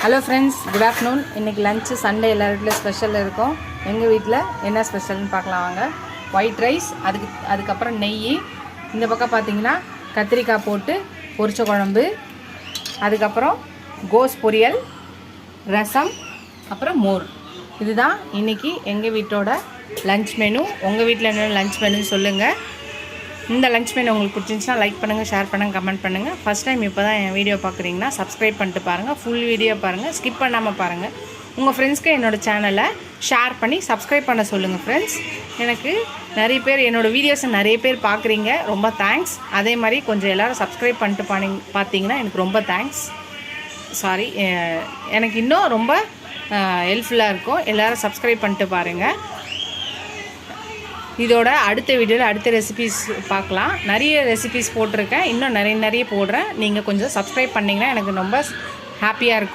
Hello friends, good afternoon. இன்றைக்கி lunch Sunday எல்லா வீட்டில் ஸ்பெஷல் இருக்கும். எங்கள் வீட்டில் என்ன ஸ்பெஷல்னு பார்க்கலாம் வாங்க. ஒயிட் ரைஸ், அதுக்கப்புறம் நெய். இந்த பக்கம் பார்த்திங்கன்னா கத்திரிக்காய் போட்டு பொரிச்ச குழம்பு, அதுக்கப்புறம் கோஸ் பொரியல், ரசம், அப்புறம் மோர். இதுதான் இன்றைக்கி எங்கள் வீட்டோட லஞ்ச் மெனு. உங்கள் வீட்டில் என்ன லஞ்ச் மெனுன்னு சொல்லுங்கள். இந்த லஞ்ச் மெனு உங்களுக்கு பிடிச்சிருந்துச்சுன்னா லைக் பண்ணுங்கள், ஷேர் பண்ணுங்கள், கமெண்ட் பண்ணுங்கள். ஃபஸ்ட் டைம் இப்போ தான் என் வீடியோ பார்க்குறீங்கன்னா சப்ஸ்கிரைப் பண்ணிட்டு பாருங்கள். ஃபுல் வீடியோ பாருங்கள், ஸ்கிப் பண்ணாமல் பாருங்கள். உங்கள் ஃப்ரெண்ட்ஸ்க்கு என்னோடய சேனலை ஷேர் பண்ணி சப்ஸ்கிரைப் பண்ண சொல்லுங்கள் ஃப்ரெண்ட்ஸ். எனக்கு நிறைய பேர் என்னோடய வீடியோஸை நிறைய பேர் பார்க்குறீங்க, ரொம்ப தேங்க்ஸ். அதே மாதிரி கொஞ்சம் எல்லோரும் சப்ஸ்கிரைப் பண்ணிட்டு பார்த்தீங்கன்னா எனக்கு ரொம்ப தேங்க்ஸ். சாரி, எனக்கு இன்னும் ரொம்ப ஹெல்ப்ஃபுல்லாக இருக்கும். எல்லோரும் சப்ஸ்கிரைப் பண்ணிட்டு பாருங்கள். இதோட அடுத்த வீடியோவில் அடுத்த ரெசிபீஸ் பார்க்கலாம். நிறைய ரெசிபீஸ் போட்டிருக்கேன், இன்னும் நிறைய போடுறேன். நீங்கள் கொஞ்சம் சப்ஸ்கிரைப் பண்ணிங்கன்னா எனக்கு ரொம்ப ஹாப்பியாக இருக்கும்.